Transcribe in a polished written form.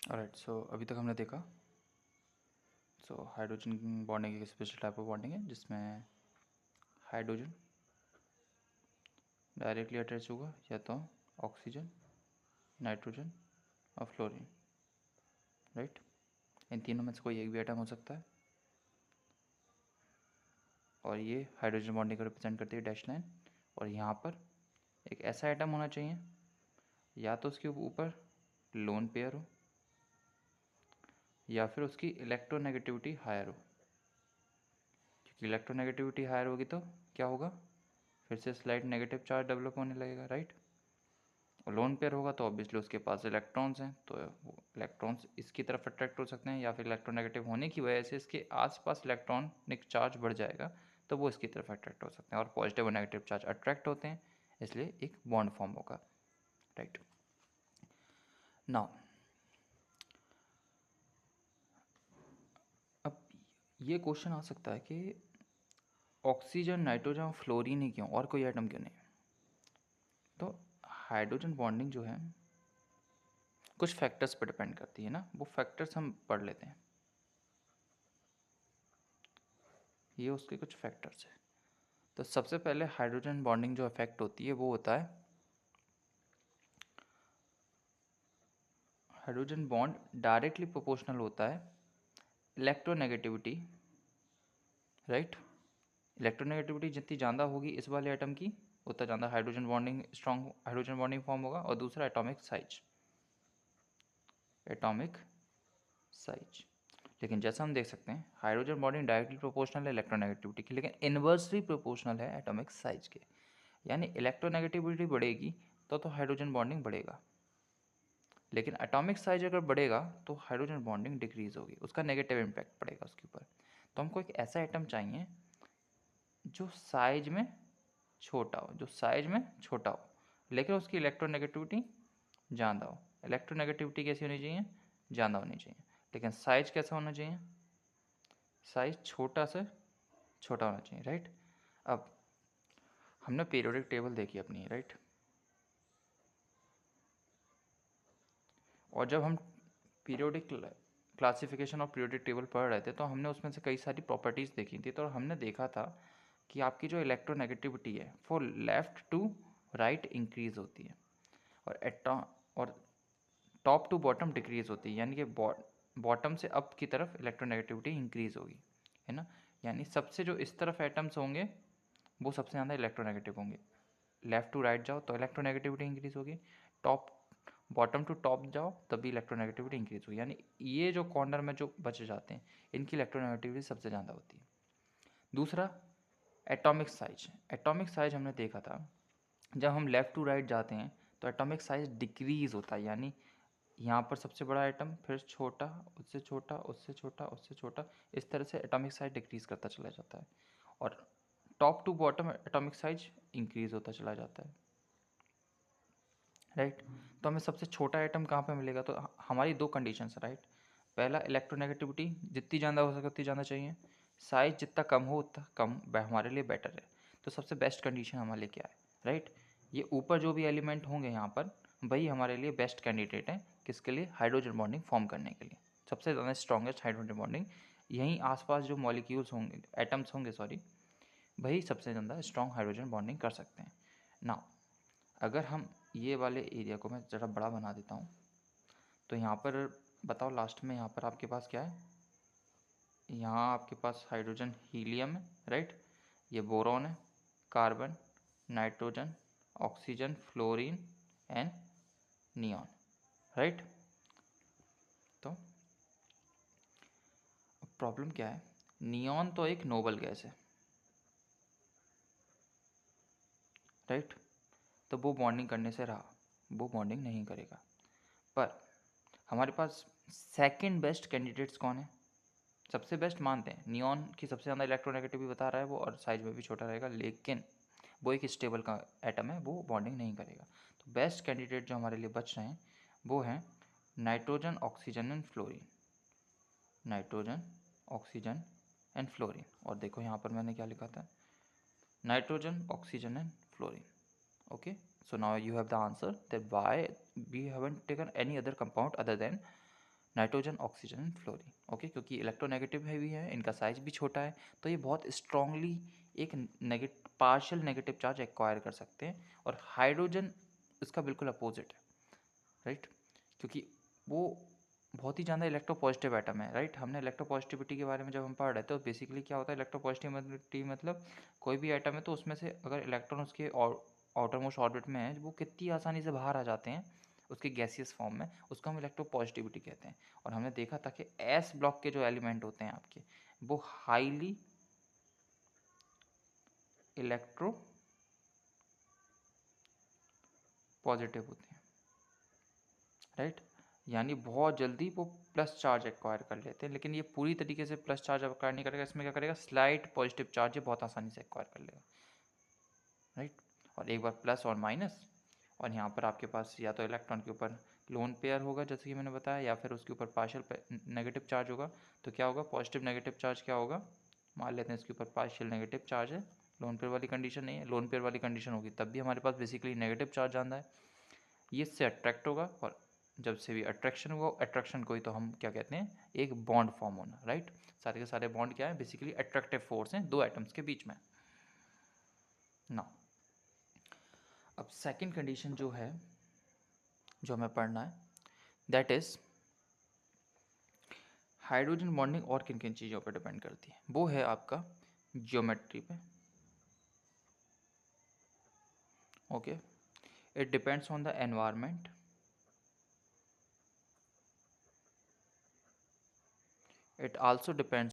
Alright, सो अभी तक हमने देखा हाइड्रोजन बॉन्डिंग एक स्पेशल टाइप ऑफ बॉन्डिंग है जिसमें हाइड्रोजन डायरेक्टली अटैच होगा या तो ऑक्सीजन, नाइट्रोजन और फ्लोरीन, राइट। इन तीनों में से कोई एक भी एटम हो सकता है और ये हाइड्रोजन बॉन्डिंग को रिप्रेजेंट करती है डैश लाइन। और यहाँ पर एक ऐसा एटम होना चाहिए या तो उसके ऊपर लोन पेयर हो या फिर उसकी इलेक्ट्रोनेगेटिविटी हायर हो, क्योंकि इलेक्ट्रोनेगेटिविटी हायर होगी तो क्या होगा, फिर से स्लाइड नेगेटिव चार्ज डेवलप होने लगेगा, राइट। और लोन पेयर होगा तो ऑब्वियसली उसके पास इलेक्ट्रॉन्स हैं, तो वो इलेक्ट्रॉन्स इसकी तरफ अट्रैक्ट हो सकते हैं या फिर इलेक्ट्रोनेगेटिव होने की वजह से इसके आसपास इलेक्ट्रॉनिक चार्ज बढ़ जाएगा तो वो इसकी तरफ अट्रैक्ट हो सकते हैं, और पॉजिटिव और नेगेटिव चार्ज अट्रैक्ट होते हैं, इसलिए एक बॉन्ड फॉर्म होगा, राइट। नाउ अब ये क्वेश्चन आ सकता है कि ऑक्सीजन, नाइट्रोजन और फ्लोरीन ही क्यों, और कोई एटम क्यों नहीं। तो हाइड्रोजन बॉन्डिंग जो है कुछ फैक्टर्स पर डिपेंड करती है ना, वो फैक्टर्स हम पढ़ लेते हैं। ये उसके कुछ फैक्टर्स हैं। तो सबसे पहले हाइड्रोजन बॉन्डिंग जो इफेक्ट होती है वो होता है हाइड्रोजन बॉन्ड डायरेक्टली प्रोपोर्शनल होता है इलेक्ट्रोनेगेटिविटी, राइट। इलेक्ट्रोनेगेटिविटी जितनी ज़्यादा होगी इस वाले एटम की उतना ज़्यादा hydrogen bonding strong hydrogen bonding form होगा। और दूसरा एटॉमिक साइज, एटॉमिक साइज। लेकिन जैसा हम देख सकते हैं हाइड्रोजन बॉन्डिंग डायरेक्टली प्रोपोर्शनल है इलेक्ट्रोनेगेटिविटी की, लेकिन इन्वर्सली प्रोपोर्शनल है एटॉमिक साइज के। यानी इलेक्ट्रोनेगेटिविटी बढ़ेगी तो हाइड्रोजन बॉन्डिंग बढ़ेगा, लेकिन एटॉमिक साइज अगर बढ़ेगा तो हाइड्रोजन बॉन्डिंग डिक्रीज होगी, उसका नेगेटिव इम्पैक्ट पड़ेगा उसके ऊपर। तो हमको एक ऐसा एटम चाहिए जो साइज में छोटा हो, जो साइज में छोटा हो लेकिन उसकी इलेक्ट्रोनेगेटिविटी ज़्यादा हो। इलेक्ट्रोनेगेटिविटी कैसी होनी चाहिए, ज़्यादा होनी चाहिए, लेकिन साइज कैसा होना चाहिए, साइज छोटा से छोटा होना चाहिए, राइट। अब हमने पीरियोडिक टेबल देखी अपनी, राइट। और जब हम पीरियोडिक क्लासिफिकेशन और पीरियोडिक टेबल पढ़ रहे थे तो हमने उसमें से कई सारी प्रॉपर्टीज़ देखी थी। तो हमने देखा था कि आपकी जो इलेक्ट्रोनेगेटिविटी है वो लेफ़्ट टू राइट इंक्रीज़ होती है और टॉप टू बॉटम डिक्रीज़ होती है, यानी कि बॉटम से अप की तरफ इलेक्ट्रोनेगेटिविटी इंक्रीज़ होगी, है ना। यानी सबसे जो इस तरफ एटम्स होंगे वो सबसे ज़्यादा इलेक्ट्रोनेगेटिव होंगे। लेफ़्ट टू राइट जाओ तो इलेक्ट्रोनेगेटिविटी इंक्रीज़ होगी, टॉप बॉटम टू टॉप जाओ तभी इलेक्ट्रोनेगेटिविटी इंक्रीज़ होगी। यानी ये जो कॉर्नर में जो बच जाते हैं इनकी इलेक्ट्रोनेगेटिविटी सबसे ज़्यादा होती है। दूसरा एटॉमिक साइज। एटॉमिक साइज हमने देखा था जब हम लेफ़्ट टू राइट जाते हैं तो एटॉमिक साइज डिक्रीज़ होता है, यानी यहाँ पर सबसे बड़ा एटम, फिर छोटा, उससे छोटा, उससे छोटा, उससे छोटा, इस तरह से एटॉमिक साइज डिक्रीज़ करता चला जाता है और top to bottom atomic size increase होता चला जाता है, राइट। तो हमें सबसे छोटा एटम कहाँ पे मिलेगा, तो हमारी दो कंडीशंस है, राइट। पहला इलेक्ट्रोनेगेटिविटी जितनी ज़्यादा हो सके उतनी ज़्यादा चाहिए, साइज जितना कम हो उतना कम हमारे लिए बेटर है। तो सबसे बेस्ट कंडीशन हमारे लिए क्या है, राइट। ये ऊपर जो भी एलिमेंट होंगे यहाँ पर वही हमारे लिए बेस्ट कैंडिडेट हैं किसके लिए, हाइड्रोजन बॉन्डिंग फॉर्म करने के लिए। सबसे ज़्यादा स्ट्रॉन्गेस्ट हाइड्रोजन बॉन्डिंग यहीं आसपास जो मॉलिक्यूल्स होंगे, एटम्स होंगे सॉरी, वही सबसे ज़्यादा स्ट्रॉन्ग हाइड्रोजन बॉन्डिंग कर सकते हैं ना। अगर हम ये वाले एरिया को मैं ज़रा बड़ा बना देता हूँ तो यहाँ पर बताओ लास्ट में यहाँ पर आपके पास क्या है, यहाँ आपके पास हाइड्रोजन हीलियम है, राइट। ये बोरॉन है, carbon, nitrogen, oxygen, fluorine and neon, right. तो प्रॉब्लम क्या है, नियॉन तो एक नोबल गैस है, राइट। तो वो बॉन्डिंग करने से रहा, वो बॉन्डिंग नहीं करेगा। पर हमारे पास सेकंड बेस्ट कैंडिडेट्स कौन है, सबसे बेस्ट मानते हैं नियॉन की सबसे ज़्यादा इलेक्ट्रोनेगेटिव भी बता रहा है वो और साइज में भी छोटा रहेगा, लेकिन वो एक स्टेबल का एटम है, वो बॉन्डिंग नहीं करेगा। तो बेस्ट कैंडिडेट जो हमारे लिए बच रहे हैं वो हैं nitrogen, oxygen and fluorine, nitrogen, oxygen and fluorine. और देखो यहाँ पर मैंने क्या लिखा था, nitrogen, oxygen and fluorine, okay. So now you have the answer that why we haven't taken any other compound other than nitrogen, oxygen and fluorine. Okay, क्योंकि electronegative भी है, इनका साइज भी छोटा है, तो ये बहुत स्ट्रांगली एक पार्शियल नेगेटिव चार्ज एक्वायर कर सकते हैं। और हाइड्रोजन इसका बिल्कुल अपोजिट है, राइट, क्योंकि वो बहुत ही ज़्यादा इलेक्ट्रोपॉजिटिव एटम है, राइट। हमने इलेक्ट्रोपॉजिटिविटी के बारे में जब हम पढ़ रहे थे तो बेसिकली क्या होता है इलेक्ट्रोपॉजिटिविटी मतलब कोई भी एटम है तो उसमें से अगर इलेक्ट्रॉन उसके आउटर मोस्ट ऑर्बिट में है, वो कितनी आसानी से बाहर आ जाते हैं उसके गैसियस फॉर्म में, उसको हम इलेक्ट्रोपॉजिटिविटी कहते हैं। और हमने देखा था कि एस ब्लॉक के जो एलिमेंट होते हैं आपके, वो हाईली इलेक्ट्रो पॉजिटिव होते हैं, राइट, यानी बहुत जल्दी वो प्लस चार्ज एक्वायर कर लेते हैं। लेकिन ये पूरी तरीके से प्लस चार्ज एक्वायर नहीं करेगा, इसमें क्या करेगा, स्लाइट पॉजिटिव चार्ज ये बहुत आसानी से एक्वायर कर लेगा, राइट। और एक बार प्लस और माइनस, और यहाँ पर आपके पास या तो इलेक्ट्रॉन के ऊपर लोन पेयर होगा जैसे कि मैंने बताया, या फिर उसके ऊपर पार्शियल नेगेटिव चार्ज होगा। तो क्या होगा, पॉजिटिव नेगेटिव चार्ज क्या होगा, मान लेते हैं इसके ऊपर पार्शियल नेगेटिव चार्ज है, लोन पेयर वाली कंडीशन नहीं है, लोन पेयर वाली कंडीशन होगी तब भी हमारे पास बेसिकली नेगेटिव चार्ज आना है, ये इससे अट्रैक्ट होगा। और जब से भी अट्रैक्शन हुआ, अट्रैक्शन को ही तो हम क्या कहते हैं, एक बॉन्ड फॉर्म होना, राइट। सारे के सारे बॉन्ड क्या है, बेसिकली अट्रैक्टिव फोर्स हैं दो एटम्स के बीच में। ना अब सेकंड कंडीशन जो है, जो हमें पढ़ना है, दैट इज हाइड्रोजन बॉन्डिंग और किन किन चीज़ों पर डिपेंड करती है, वो है आपका ज्योमेट्री पे। Okay, it depends on the environment, it also depends